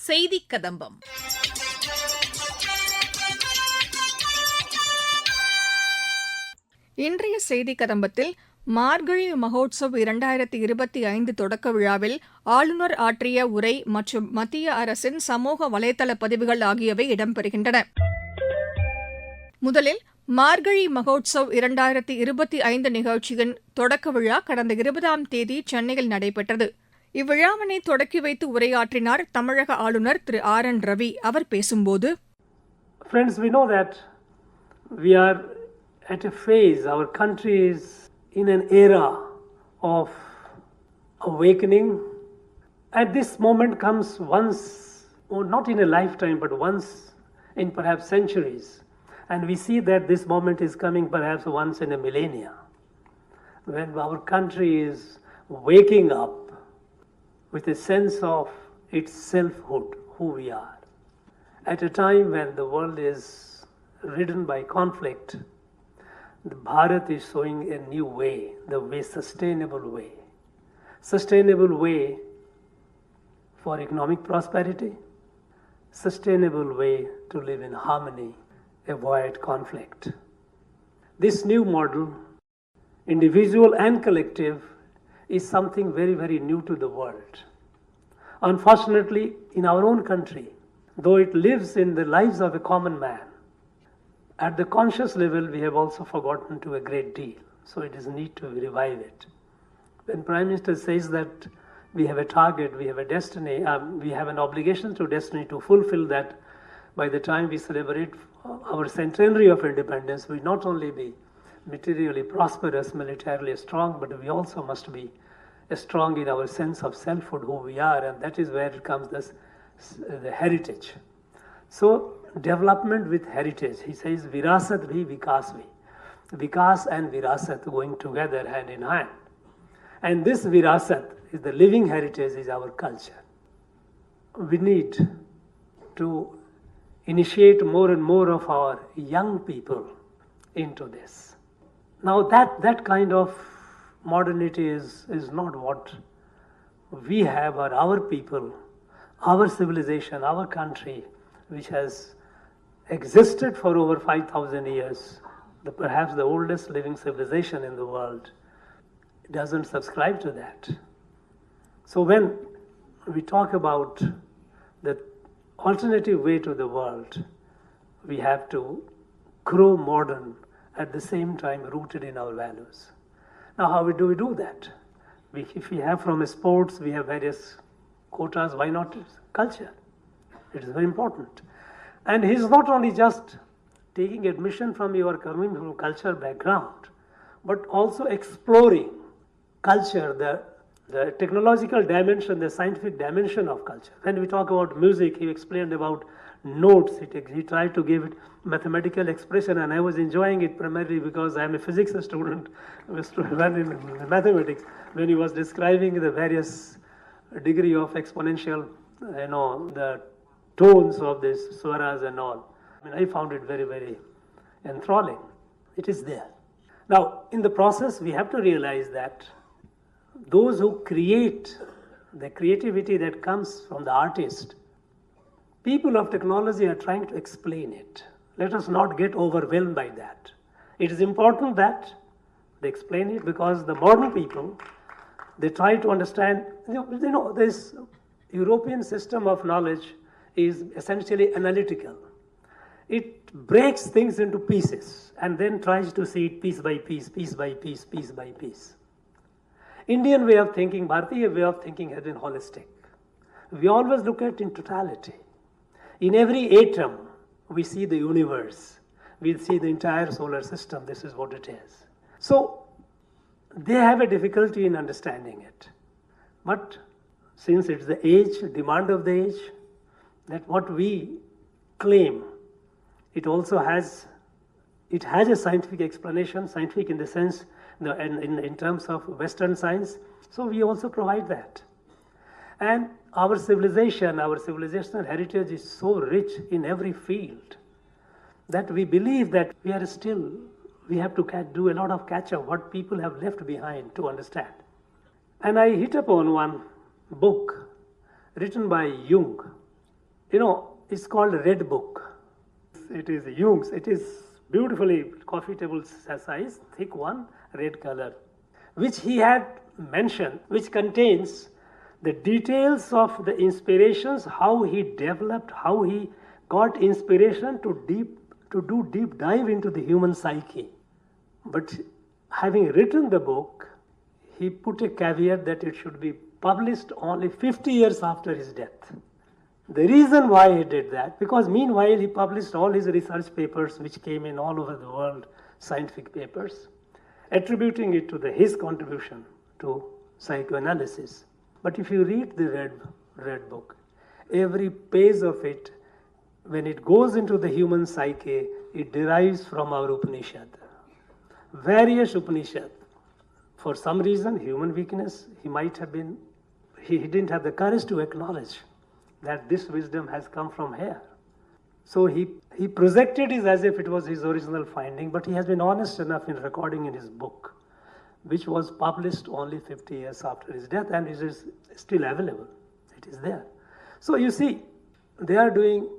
செய்திக் கதம்பம். இன்றைய செய்திக் கதம்பத்தில் மார்கழி மகோத்சவ் 2025 தொடக்க விழாவில் ஆளுநர் ஆற்றிய உரை மற்றும் மத்திய அரசின் சமூக வலைதள பதிவுகள் ஆகியவை இடம்பெறுகின்றன. முதலில் மார்கழி மகோத்சவ் 2025 நிகழ்ச்சியின் தொடக்க விழா கடந்த 20ஆம் தேதி சென்னையில் நடைபெற்றது. இவ்விழாவினை தொடக்கி வைத்து உரையாற்றினார் தமிழக ஆளுநர் திரு RN ரவி. அவர் பேசும்போது, Friends, we know that we are at a phase, our country is in an era of awakening. At this moment comes once, or not in a lifetime, but once in perhaps centuries. And we see that this moment is coming perhaps once in a millennia, when our country is waking up with a sense of its selfhood, who we are. At a time when the world is ridden by conflict, the Bharat is showing a new way, the way, sustainable way for economic prosperity, sustainable way to live in harmony, avoid conflict. This new model, individual and collective, is something very, very new to the world. Unfortunately, in our own country, though it lives in the lives of a common man, at the conscious level we have also forgotten to a great deal. So it is need to revive it. When Prime Minister says that we have a target, we have a destiny, we have an obligation to destiny to fulfill that by the time we celebrate our centenary of independence, we not only be materially prosperous, militarily strong, but we also must be strong in our sense of selfhood, who we are, and that is where it comes the heritage. So development with heritage, he says virasat bhi vikas bhi, vikas and virasat going together hand in hand, and this virasat is the living heritage, is our culture. We need to initiate more and more of our young people into this. Now that kind of modernity is not what we have, or our people, our civilization, our country, which has existed for over 5,000 years, perhaps the oldest living civilization in the world, doesn't subscribe to that. So when we talk about the alternative way to the world, we have to grow modern, at the same time rooted in our values. Now, how do we do that? If we have from sports, we have various quotas, why not culture? It is very important. And he is not only just taking admission from your coming from culture background, but also exploring culture, the technological dimension, the scientific dimension of culture. When we talk about music, he explained about notes. He tried to give it mathematical expression, and I was enjoying it primarily because I am a physics student in mathematics. When he was describing the various degree of exponential, the tones of these swaras and all, I found it very, very enthralling. It is there. Now, in the process, we have to realize that those who create, the creativity that comes from the artist, people of technology are trying to explain it. Let us not get overwhelmed by that. It is important that they explain it, because the modern people, they try to understand, this European system of knowledge is essentially analytical. It breaks things into pieces and then tries to see it piece by piece, piece by piece, piece by piece. Indian way of thinking, Bharatiya way of thinking has been holistic. We always look at in totality. In every atom, we see the universe. We see the entire solar system. This is what it is. So, they have a difficulty in understanding it. But since it's the age, demand of the age, that what we claim, it also has a scientific explanation, scientific in the sense, in terms of Western science. So we also provide that. And our civilizational heritage is so rich in every field that we believe that we have to do a lot of catch up, what people have left behind to understand. And I hit upon one book written by Jung, You know, it's called Red Book. It is Jung's. It is beautifully coffee table size, thick one, red color, which he had mentioned, which contains the details of the inspirations, how he developed, how he got inspiration to do deep dive into the human psyche. But having written the book, he put a caveat that it should be published only 50 years after his death. The reason why he did that, because meanwhile he published all his research papers which came in all over the world, scientific papers, attributing it to his contribution to psychoanalysis. But if you read the Red Book, every page of it, when it goes into the human psyche, it derives from our Upanishad. Various Upanishad. For some reason, human weakness, he didn't have the courage to acknowledge that this wisdom has come from here. So he projected it as if it was his original finding, but he has been honest enough in recording in his book, which was published only 50 years after his death, and it is still available. It is there. So you see, they are doing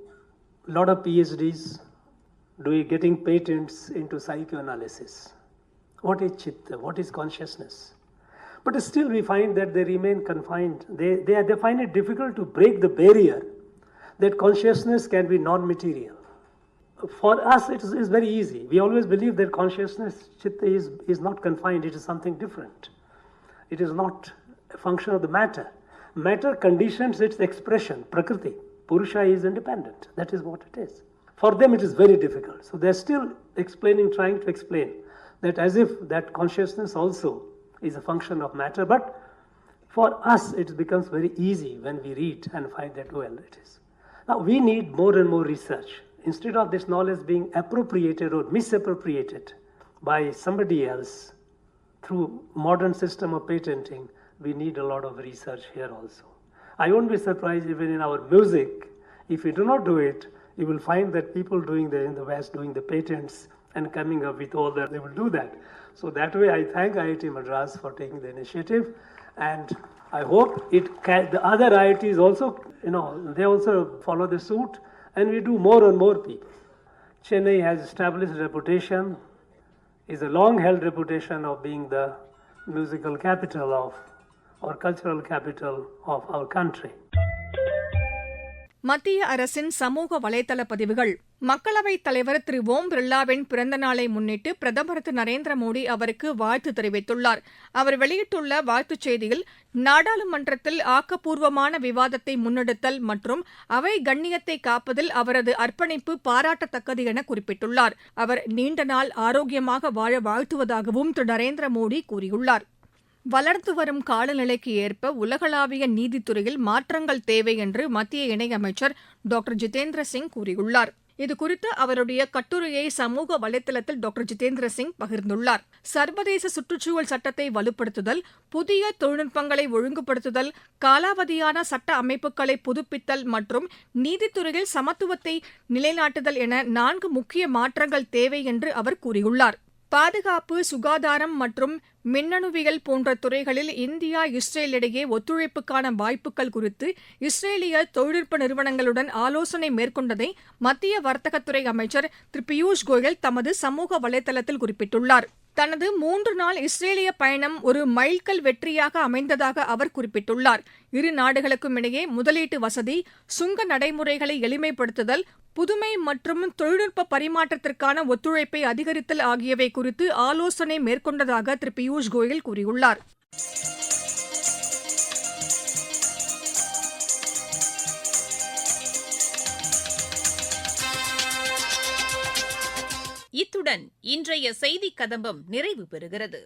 a lot of PhDs, getting patents into psychoanalysis. What is chitta? What is consciousness? But still we find that they remain confined. They find it difficult to break the barrier that consciousness can be non-material. For us, it is very easy. We always believe that consciousness, chitta, is not confined. It is something different. It is not a function of the matter. Matter conditions its expression, prakriti. Purusha is independent. That is what it is. For them, it is very difficult. So they're still trying to explain that as if that consciousness also is a function of matter. But for us, it becomes very easy when we read and find that, well, it is. Now, we need more and more research. Instead of this knowledge being appropriated or misappropriated by somebody else through modern system of patenting, we need a lot of research here also. I won't be surprised even in our music, if we do not do it, you will find that people in the West doing the patents and coming up with all that, they will do that. So that way I thank IIT Madras for taking the initiative, and I hope the other IITs also, they also follow the suit, and we do more and more people. Chennai has established a reputation, is a long-held reputation of being the musical capital or cultural capital of our country. மத்திய அரசின் சமூக வலைதள பதிவுகள். மக்களவைத் தலைவர் திரு ஓம் பிர்லாவின் பிறந்த நாளை முன்னிட்டு பிரதமர் திரு நரேந்திர மோடி அவருக்கு வாழ்த்து தெரிவித்துள்ளார். அவர் வெளியிட்டுள்ள வாழ்த்துச் செய்தியில், நாடாளுமன்றத்தில் ஆக்கப்பூர்வமான விவாதத்தை முன்னெடுத்தல் மற்றும் அவை கண்ணியத்தை காப்பதில் அவரது அர்ப்பணிப்பு பாராட்டத்தக்கது என குறிப்பிட்டுள்ளார். அவர் நீண்ட நாள் ஆரோக்கியமாக வாழ வாழ்த்துவதாகவும் திரு நரேந்திர மோடி கூறியுள்ளார். வளர்ந்து வரும் காலநிலைக்கு ஏற்ப உலகளாவிய நீதித்துறையில் மாற்றங்கள் தேவை என்று மத்திய இணையமைச்சர் டாக்டர் ஜிதேந்திர சிங் கூறியுள்ளார். இதுகுறித்து அவருடைய கட்டுரையை சமூக வலைதளத்தில் டாக்டர் ஜிதேந்திர சிங் பகிர்ந்துள்ளார். சர்வதேச சுற்றுச்சூழல் சட்டத்தை வலுப்படுத்துதல், புதிய தொழில்நுட்பங்களை ஒழுங்குபடுத்துதல், காலாவதியான சட்ட அமைப்புகளை புதுப்பித்தல் மற்றும் நீதித்துறையில் சமத்துவத்தை நிலைநாட்டுதல் என 4 முக்கிய மாற்றங்கள் தேவை என்று அவர் கூறியுள்ளார். பாதுகாப்பு, சுகாதாரம் மற்றும் மின்னணுவியல் போன்ற துறைகளில் இந்தியா இஸ்ரேல் இடையே ஒத்துழைப்புக்கான வாய்ப்புகள் குறித்து இஸ்ரேலிய தொழில்நுட்ப நிறுவனங்களுடன் ஆலோசனை மேற்கொண்டதை மத்திய வர்த்தகத்துறை அமைச்சர் திரு பியூஷ் கோயல் தமது சமூக வலைதளத்தில் குறிப்பிட்டுள்ளார். தனது 3 நாள் இஸ்ரேலிய பயணம் ஒரு மைல்கல் வெற்றியாக அமைந்ததாக அவர் குறிப்பிட்டுள்ளார். இரு நாடுகளுக்கும் இடையே முதலீட்டு வசதி, சுங்க நடைமுறைகளை எளிமைப்படுத்துதல், புதுமை மற்றும் தொழில்நுட்ப பரிமாற்றத்திற்கான ஒத்துழைப்பை அதிகரித்தல் ஆகியவை குறித்து ஆலோசனை மேற்கொண்டதாக திரு பியூஷ் கோயல் கூறியுள்ளார். இத்துடன் இன்றைய செய்திக் கதம்பம் நிறைவு பெறுகிறது.